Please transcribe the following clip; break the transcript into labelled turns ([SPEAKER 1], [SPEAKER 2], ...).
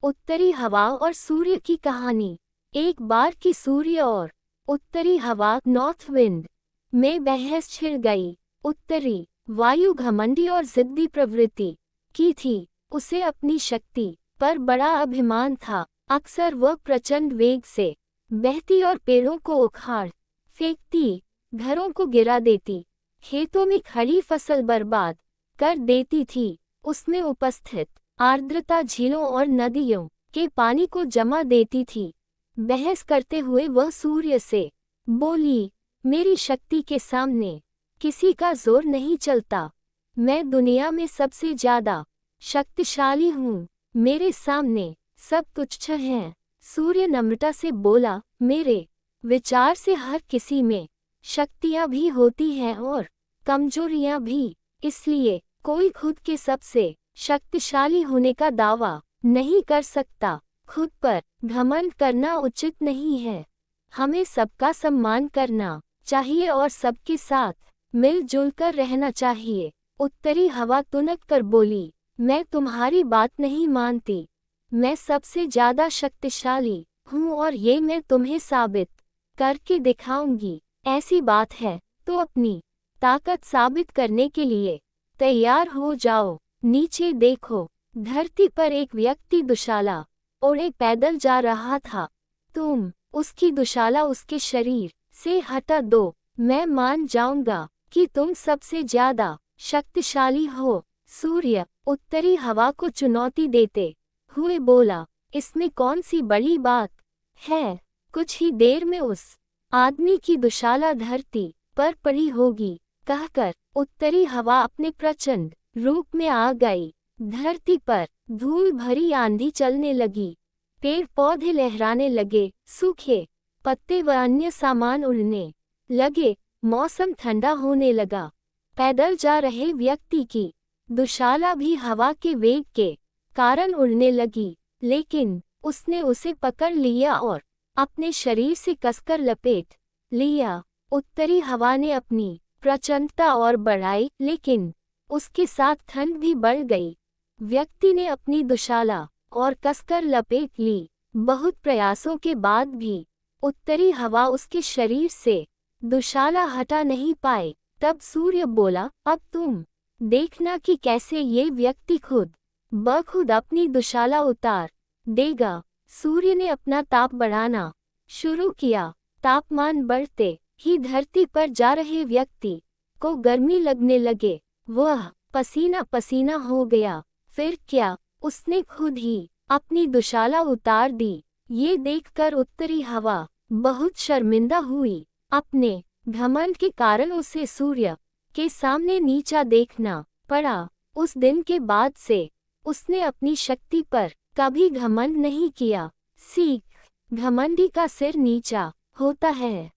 [SPEAKER 1] उत्तरी हवा और सूर्य की कहानी। एक बार की सूर्य और उत्तरी हवा नॉर्थ विंड में बहस छिड़ गई। उत्तरी वायु घमंडी और जिद्दी प्रवृत्ति की थी। उसे अपनी शक्ति पर बड़ा अभिमान था। अक्सर वह प्रचंड वेग से बहती और पेड़ों को उखाड़ फेंकती, घरों को गिरा देती, खेतों में खड़ी फसल बर्बाद कर देती थी। उसमें उपस्थित आर्द्रता झीलों और नदियों के पानी को जमा देती थी। बहस करते हुए वह सूर्य से बोली, मेरी शक्ति के सामने किसी का जोर नहीं चलता। मैं दुनिया में सबसे ज्यादा शक्तिशाली हूँ। मेरे सामने सब तुच्छ हैं। सूर्य नम्रता से बोला, मेरे विचार से हर किसी में शक्तियाँ भी होती हैं और कमजोरियाँ भी। इसलिए कोई खुद के सबसे शक्तिशाली होने का दावा नहीं कर सकता। खुद पर घमंड करना उचित नहीं है। हमें सबका सम्मान करना चाहिए और सबके साथ मिलजुल कर रहना चाहिए। उत्तरी हवा तुनक कर बोली, मैं तुम्हारी बात नहीं मानती। मैं सबसे ज्यादा शक्तिशाली हूँ और ये मैं तुम्हें साबित करके दिखाऊंगी। ऐसी बात है तो अपनी ताकत साबित करने के लिए तैयार हो जाओ। नीचे देखो, धरती पर एक व्यक्ति दुशाला ओढ़े पैदल जा रहा था। तुम उसकी दुशाला उसके शरीर से हटा दो, मैं मान जाऊंगा कि तुम सबसे ज्यादा शक्तिशाली हो। सूर्य उत्तरी हवा को चुनौती देते हुए बोला, इसमें कौन सी बड़ी बात है। कुछ ही देर में उस आदमी की दुशाला धरती पर पड़ी होगी। कहकर उत्तरी हवा अपने प्रचंड रूप में आ गई। धरती पर धूल भरी आंधी चलने लगी। पेड़ पौधे लहराने लगे, सूखे पत्ते व अन्य सामान उड़ने लगे। मौसम ठंडा होने लगा। पैदल जा रहे व्यक्ति की दुशाला भी हवा के वेग के कारण उड़ने लगी, लेकिन उसने उसे पकड़ लिया और अपने शरीर से कसकर लपेट लिया। उत्तरी हवा ने अपनी प्रचंडता और बढ़ाई, लेकिन उसके साथ ठंड भी बढ़ गई। व्यक्ति ने अपनी दुशाला और कसकर लपेट ली। बहुत प्रयासों के बाद भी उत्तरी हवा उसके शरीर से दुशाला हटा नहीं पाए। तब सूर्य बोला, अब तुम देखना कि कैसे ये व्यक्ति खुद बखुद अपनी दुशाला उतार देगा। सूर्य ने अपना ताप बढ़ाना शुरू किया। तापमान बढ़ते ही धरती पर जा रहे व्यक्ति को गर्मी लगने लगे। वह पसीना पसीना हो गया। फिर क्या, उसने खुद ही अपनी दुशाला उतार दी। ये देखकर उत्तरी हवा बहुत शर्मिंदा हुई। अपने घमंड के कारण उसे सूर्य के सामने नीचा देखना पड़ा। उस दिन के बाद से उसने अपनी शक्ति पर कभी घमंड नहीं किया। सीख, घमंडी का सिर नीचा होता है।